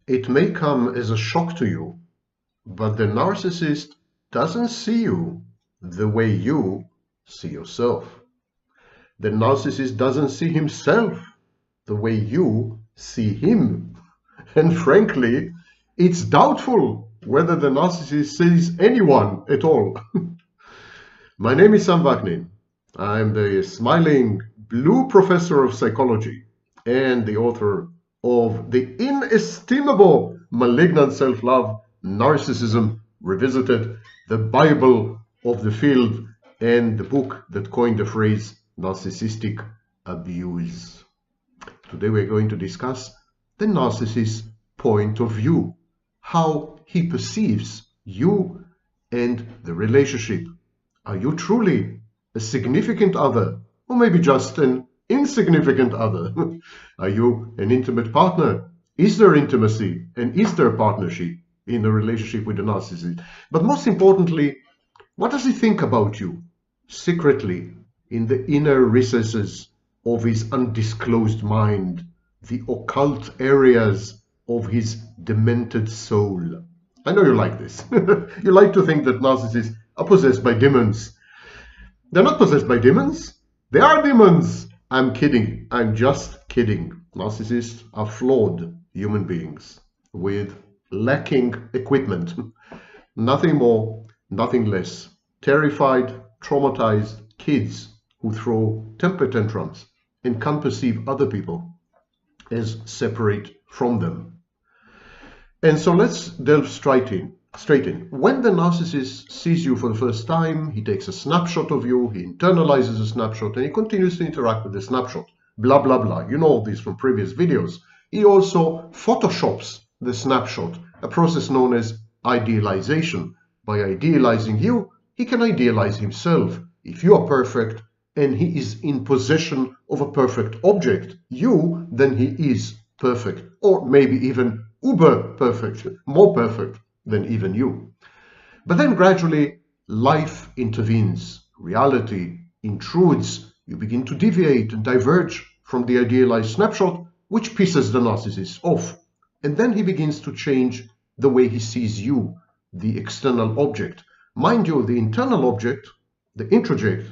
It may come as a shock to you, but the narcissist doesn't see you the way you see yourself. The narcissist doesn't see himself the way you see him. And frankly, it's doubtful whether the narcissist sees anyone at all. My name is Sam Vaknin. I'm the smiling blue professor of psychology and the author of the inestimable Malignant Self-Love, Narcissism Revisited, the Bible of the field, and the book that coined the phrase narcissistic abuse. Today we're going to discuss the narcissist's point of view, how he perceives you and the relationship. Are you truly a significant other, or maybe just an insignificant other? Are you an intimate partner? Is there intimacy and is there partnership in a relationship with the narcissist? But most importantly, what does he think about you secretly in the inner recesses of his undisclosed mind, the occult areas of his demented soul? I know you like this. You like to think that narcissists are possessed by demons. They're not possessed by demons. They are demons. I'm kidding. I'm just kidding. Narcissists are flawed human beings with lacking equipment. Nothing more, nothing less. Terrified, traumatized kids who throw temper tantrums and can't perceive other people as separate from them. And so let's delve straight in. When the narcissist sees you for the first time, he takes a snapshot of you, he internalizes a snapshot, and he continues to interact with the snapshot. Blah, blah, blah. You know all this from previous videos. He also photoshops the snapshot, a process known as idealization. By idealizing you, he can idealize himself. If you are perfect and he is in possession of a perfect object, you, then he is perfect, or maybe even uber perfect, more perfect than even you. But then gradually life intervenes, reality intrudes, you begin to deviate and diverge from the idealized snapshot, which pisses the narcissist off. And then he begins to change the way he sees you, the external object. Mind you, the internal object, the introject,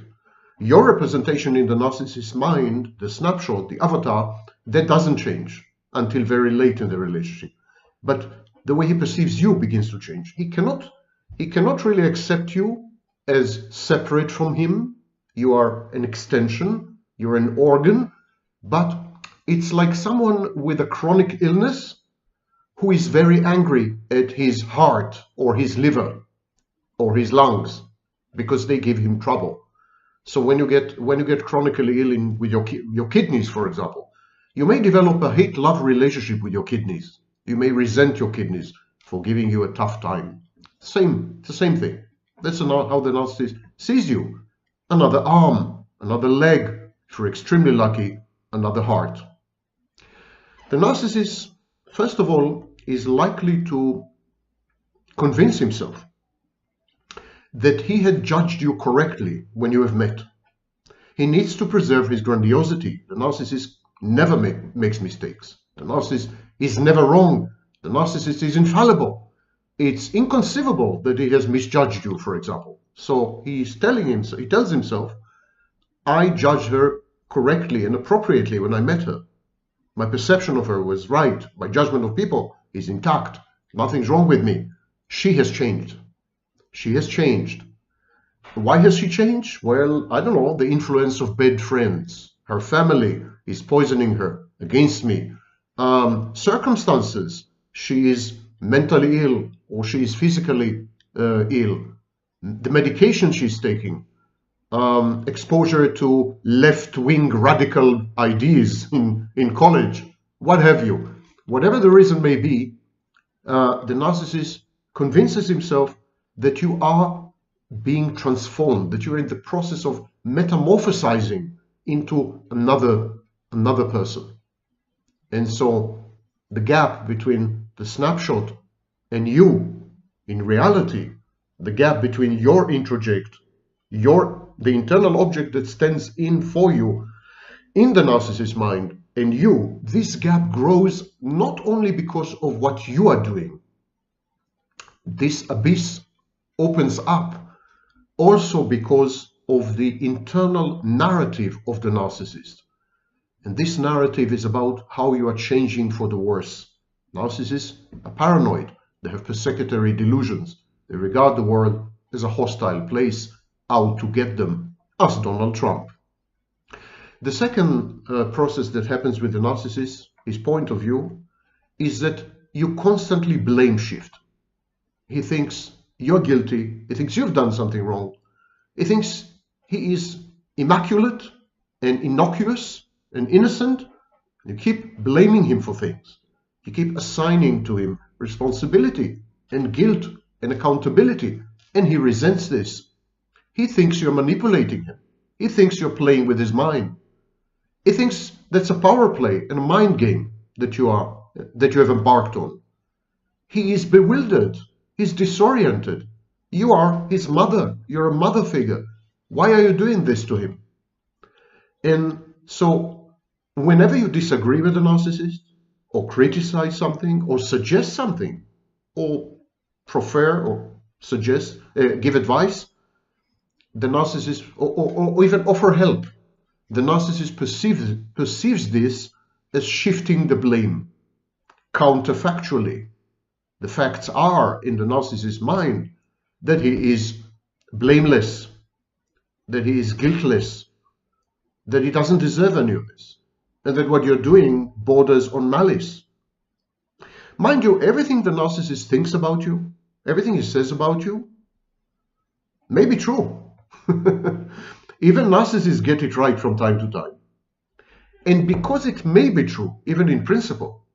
your representation in the narcissist's mind, the snapshot, the avatar, that doesn't change until very late in the relationship. But the way he perceives you begins to change. He cannot really accept you as separate from him. You are an extension, you're an organ, but it's like someone with a chronic illness who is very angry at his heart or his liver or his lungs because they give him trouble. So when you get chronically ill with your kidneys, for example, you may develop a hate-love relationship with your kidneys. You may resent your kidneys for giving you a tough time. It's the same thing. That's how the narcissist sees you. Another arm, another leg, if you're extremely lucky, another heart. The narcissist, first of all, is likely to convince himself that he had judged you correctly when you have met. He needs to preserve his grandiosity. The narcissist never makes mistakes. The narcissist is never wrong. The narcissist is infallible. It's inconceivable that he has misjudged you, for example. So he tells himself, I judged her correctly and appropriately when I met her. My perception of her was right. My judgment of people is intact. Nothing's wrong with me. She has changed. She has changed. Why has she changed? Well, I don't know, the influence of bad friends. Her family is poisoning her against me. Circumstances. She is mentally ill or she is physically ill. The medication she's taking. Exposure to left-wing radical ideas in college. What have you. Whatever the reason may be, the narcissist convinces himself that you are being transformed, that you're in the process of metamorphosizing into another person. And so the gap between the snapshot and you in reality, the gap between your introject, the internal object that stands in for you in the narcissist's mind, and you, this gap grows not only because of what you are doing. This abyss opens up also because of the internal narrative of the narcissist. And this narrative is about how you are changing for the worse. Narcissists are paranoid. They have persecutory delusions. They regard the world as a hostile place out to get them, as Donald Trump. The second process that happens with the narcissist, his point of view, is that you constantly blame shift. He thinks you're guilty. He thinks you've done something wrong. He thinks he is immaculate and innocuous and innocent. You keep blaming him for things. You keep assigning to him responsibility and guilt and accountability. And he resents this. He thinks you're manipulating him. He thinks you're playing with his mind. He thinks that's a power play and a mind game that you have embarked on. He is bewildered. He's disoriented. You are his mother. You're a mother figure. Why are you doing this to him? And so whenever you disagree with a narcissist, or criticize something, or suggest something, or prefer or suggest, give advice, the narcissist, or even offer help, the narcissist perceives this as shifting the blame. Counterfactually, the facts are in the narcissist's mind that he is blameless, that he is guiltless, that he doesn't deserve any of this, and that what you're doing borders on malice. Mind you, everything the narcissist thinks about you, everything he says about you, may be true. Even narcissists get it right from time to time. And because it may be true, even in principle,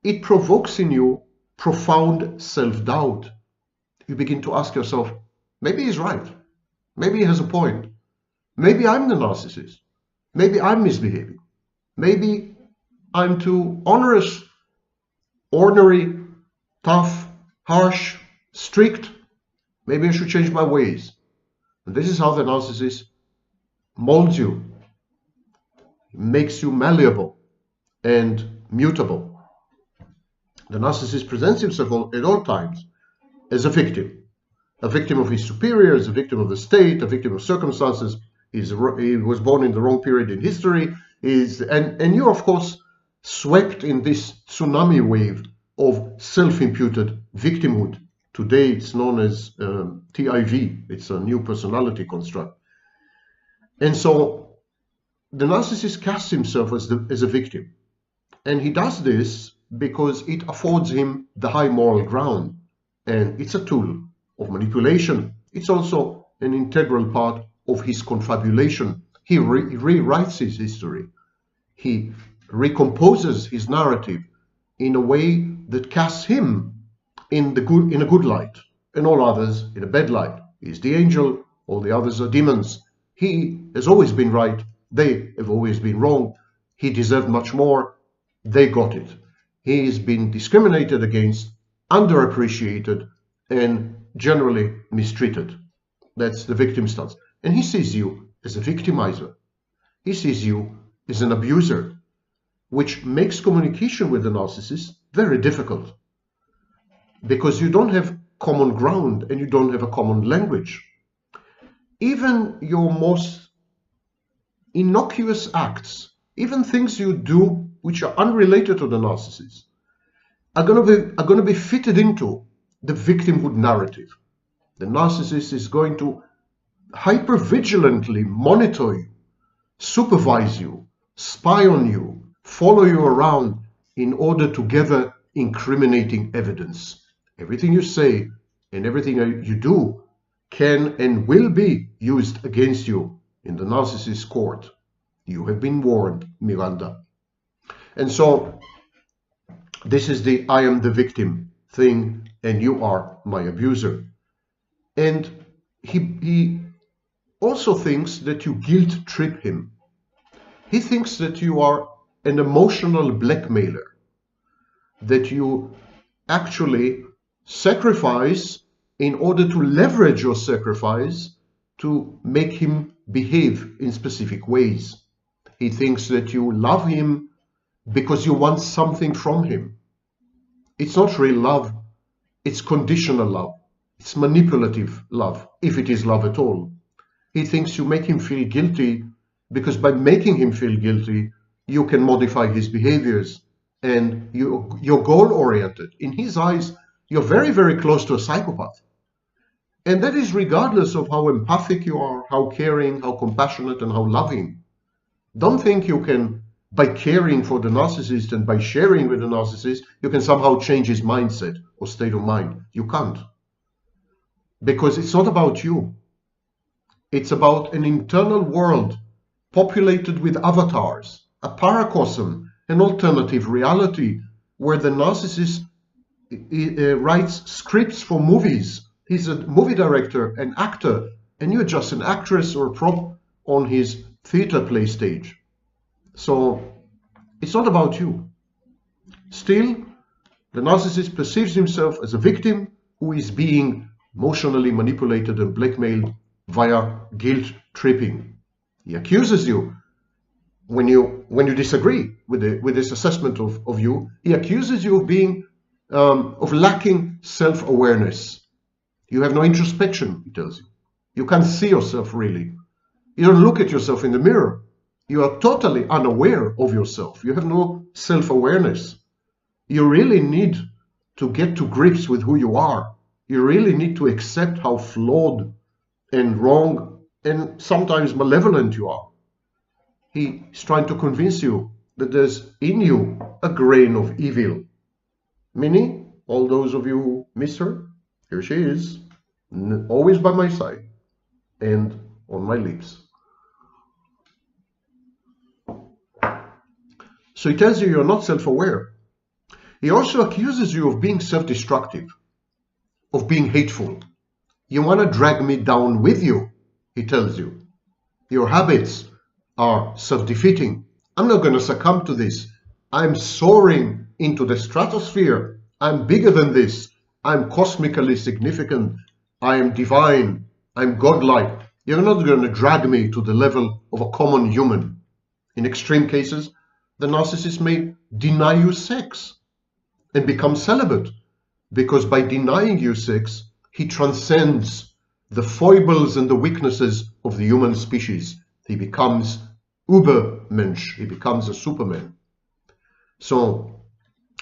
it provokes in you profound self-doubt. You begin to ask yourself, maybe he's right. Maybe he has a point. Maybe I'm the narcissist. Maybe I'm misbehaving. Maybe I'm too onerous, ornery, tough, harsh, strict. Maybe I should change my ways. And this is how the narcissist molds you, makes you malleable and mutable. The narcissist presents himself at all times as a victim of his superiors, a victim of the state, a victim of circumstances. He was born in the wrong period in history. And you're, of course, swept in this tsunami wave of self-imputed victimhood. Today, it's known as TIV. It's a new personality construct. And so the narcissist casts himself as a victim. And he does this because it affords him the high moral ground. And it's a tool of manipulation. It's also an integral part of his confabulation. He rewrites his history. He recomposes his narrative in a way that casts him in a good light, and all others in a bad light. He's the angel, all the others are demons. He has always been right, they have always been wrong. He deserved much more, they got it. He has been discriminated against, underappreciated, and generally mistreated. That's the victim stance. And he sees you as a victimizer. He sees you as an abuser, which makes communication with the narcissist very difficult, because you don't have common ground and you don't have a common language. Even your most innocuous acts, even things you do which are unrelated to the narcissist, are going to be fitted into the victimhood narrative. The narcissist is going to hyper-vigilantly monitor you, supervise you, spy on you, follow you around in order to gather incriminating evidence. Everything you say and everything you do can and will be used against you in the narcissist's court. You have been warned, Miranda. And so this is the I am the victim thing and you are my abuser. And he also thinks that you guilt trip him. He thinks that you are an emotional blackmailer, that you actually sacrifice in order to leverage your sacrifice to make him behave in specific ways. He thinks that you love him because you want something from him. It's not real love. It's conditional love. It's manipulative love, if it is love at all. He thinks you make him feel guilty because by making him feel guilty, you can modify his behaviors, and you're goal-oriented. In his eyes, you're very, very close to a psychopath. And that is regardless of how empathic you are, how caring, how compassionate, and how loving. Don't think you can, by caring for the narcissist and by sharing with the narcissist, you can somehow change his mindset or state of mind. You can't. Because it's not about you. It's about an internal world populated with avatars, a paracosm, an alternative reality where the narcissist writes scripts for movies. He's a movie director, an actor, and you're just an actress or a prop on his theater play stage. So it's not about you. Still, the narcissist perceives himself as a victim who is being emotionally manipulated and blackmailed via guilt tripping. He accuses you when you disagree with this assessment of you. He accuses you of being of lacking self-awareness. You have no introspection, he tells you. You can't see yourself really. You don't look at yourself in the mirror. You are totally unaware of yourself. You have no self-awareness. You really need to get to grips with who you are. You really need to accept how flawed and wrong and sometimes malevolent you are. He's trying to convince you that there's in you a grain of evil. Minnie, all those of you who miss her, here she is, always by my side and on my lips. So he tells you you're not self-aware. He also accuses you of being self-destructive, of being hateful. You want to drag me down with you, he tells you. Your habits are self-defeating. I'm not going to succumb to this. I'm soaring into the stratosphere. I'm bigger than this. I'm cosmically significant. I am divine. I'm godlike. You're not going to drag me to the level of a common human. In extreme cases, the narcissist may deny you sex and become celibate, because by denying you sex, he transcends the foibles and the weaknesses of the human species. He becomes Übermensch. He becomes a Superman. So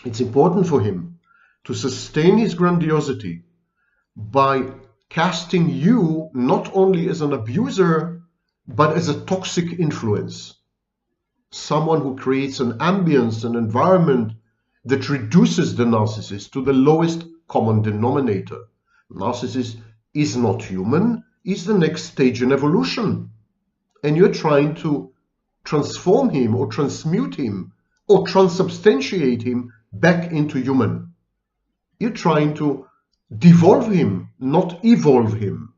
it's important for him to sustain his grandiosity by casting you not only as an abuser, but as a toxic influence. Someone who creates an ambience, an environment that reduces the narcissist to the lowest common denominator. Narcissist is not human, is the next stage in evolution. And you're trying to transform him or transmute him or transubstantiate him back into human. You're trying to devolve him, not evolve him.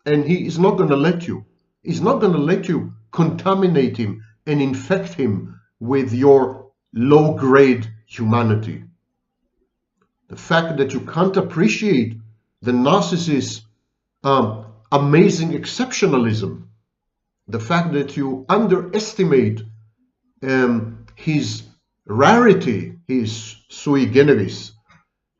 And he is not going to let you. He's not going to let you contaminate him and infect him with your low-grade humanity. The fact that you can't appreciate the narcissist's amazing exceptionalism, the fact that you underestimate his rarity, his sui generis,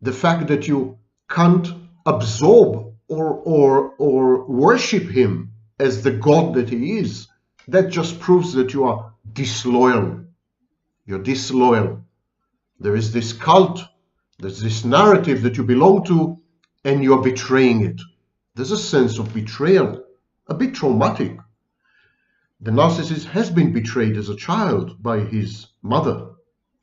the fact that you can't absorb or worship him as the God that he is, that just proves that you are disloyal. You're disloyal. There is this cult, there's this narrative that you belong to, and you're betraying it. There's a sense of betrayal, a bit traumatic. The narcissist has been betrayed as a child by his mother,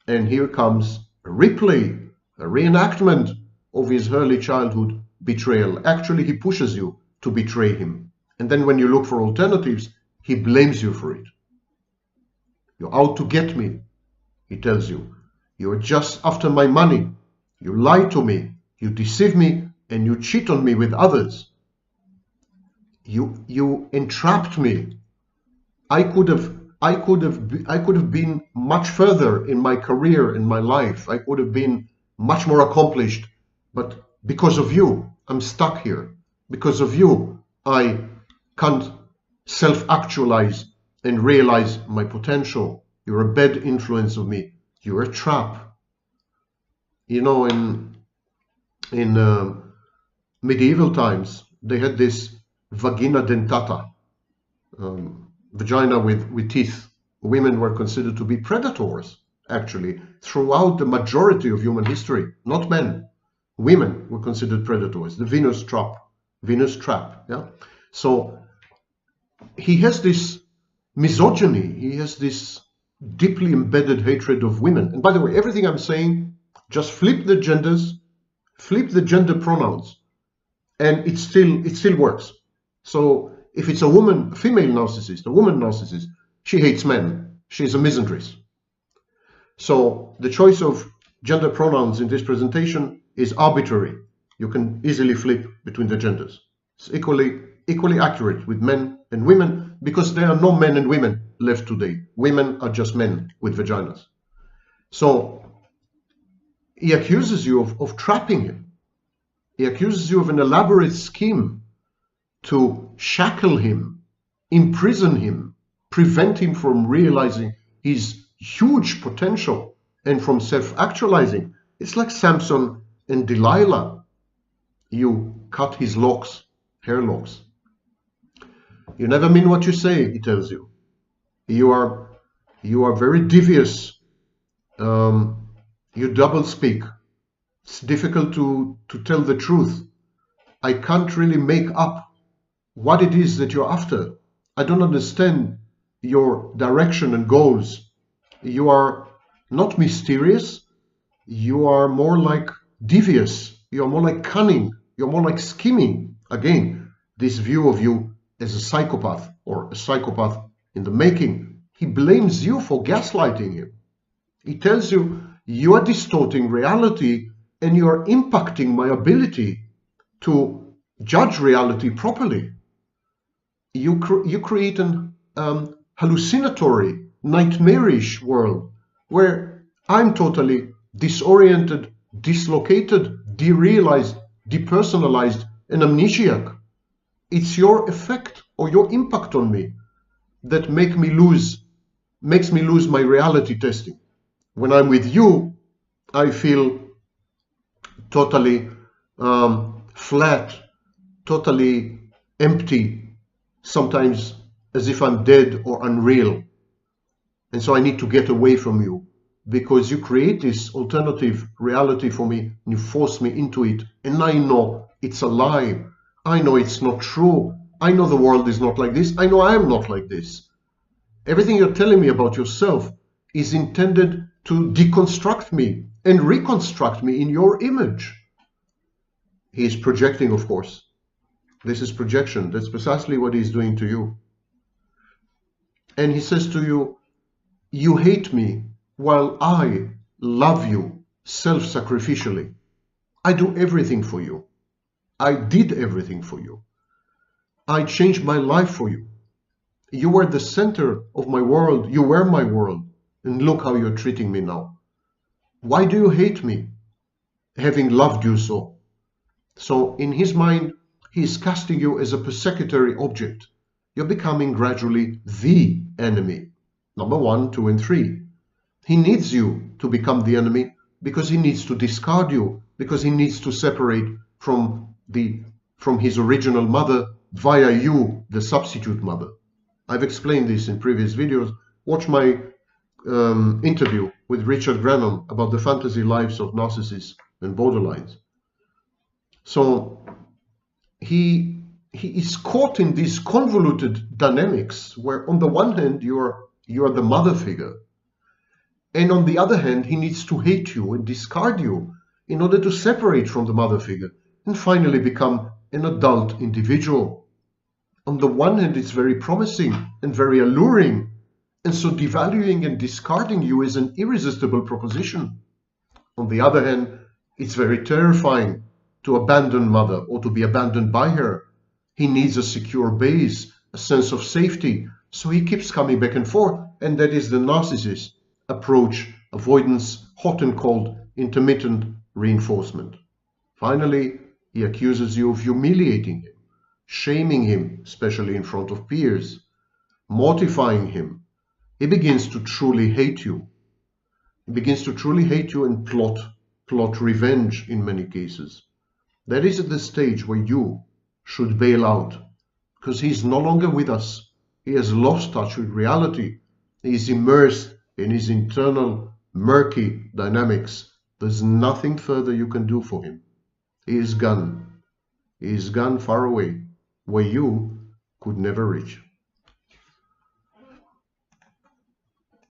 and here comes a replay, a reenactment of his early childhood betrayal. Actually, he pushes you to betray him, and then when you look for alternatives, he blames you for it. You're out to get me, he tells you. You're just after my money. You lie to me, you deceive me, and you cheat on me with others. You entrapped me. I could have been much further in my career, in my life. I could have been much more accomplished, but because of you, I'm stuck here. Because of you, I can't self-actualize and realize my potential. You're a bad influence of me. You're a trap. You know, in medieval times, they had this vagina dentata, vagina with teeth. Women were considered to be predators, actually, throughout the majority of human history, not men. Women were considered predators, the Venus trap, yeah? So he has this misogyny, he has this deeply embedded hatred of women. And by the way, everything I'm saying, just flip the genders, flip the gender pronouns, and it still works. So if it's a woman, a female narcissist, a woman narcissist, she hates men. She's a misandrist. So the choice of gender pronouns in this presentation is arbitrary. You can easily flip between the genders. It's equally accurate with men and women, because there are no men and women left today. Women are just men with vaginas. So he accuses you of trapping him. He accuses you of an elaborate scheme to shackle him, imprison him, prevent him from realizing his huge potential and from self-actualizing. It's like Samson and Delilah. You cut his locks, hair locks. You never mean what you say, he tells you. You are very devious. You double speak. It's difficult to tell the truth. I can't really make up what it is that you're after. I don't understand your direction and goals. You are not mysterious. You are more like devious. You're more like cunning. You're more like scheming. Again, this view of you as a psychopath, or a psychopath in the making. He blames you for gaslighting him. He tells you, you are distorting reality and you are impacting my ability to judge reality properly. You create an hallucinatory, nightmarish world where I'm totally disoriented, dislocated, derealized, depersonalized, and amnesiac. It's your effect or your impact on me that makes me lose my reality testing. When I'm with you, I feel totally flat, totally empty, sometimes as if I'm dead or unreal. And so I need to get away from you, because you create this alternative reality for me, and you force me into it. And I know it's a lie. I know it's not true. I know the world is not like this. I know I am not like this. Everything you're telling me about yourself is intended to deconstruct me and reconstruct me in your image. He is projecting, of course. This is projection. That's precisely what he's doing to you. And he says to you, you hate me while I love you self-sacrificially. I do everything for you. I did everything for you. I changed my life for you. You were the center of my world. You were my world. And look how you're treating me now. Why do you hate me, having loved you so? So in his mind, he is casting you as a persecutory object. You're becoming gradually the enemy. Number 1, 2, and 3. He needs you to become the enemy because he needs to discard you, because he needs to separate from his original mother via you, the substitute mother. I've explained this in previous videos. Watch my interview with Richard Grannon about the fantasy lives of narcissists and borderlines. So he is caught in these convoluted dynamics where on the one hand you are the mother figure, and on the other hand he needs to hate you and discard you in order to separate from the mother figure and finally become an adult individual. On the one hand it's very promising and very alluring, and so devaluing and discarding you is an irresistible proposition. On the other hand, it's very terrifying to abandon mother or to be abandoned by her. He needs a secure base, a sense of safety, so he keeps coming back and forth, and that is the narcissist approach: avoidance, hot and cold, intermittent reinforcement. Finally, he accuses you of humiliating him, shaming him, especially in front of peers, mortifying him. He begins to truly hate you. He begins to truly hate you and plot revenge in many cases. That is at the stage where you should bail out, because he's no longer with us. He has lost touch with reality. He is immersed in his internal murky dynamics. There's nothing further you can do for him. He is gone. He is gone far away, where you could never reach.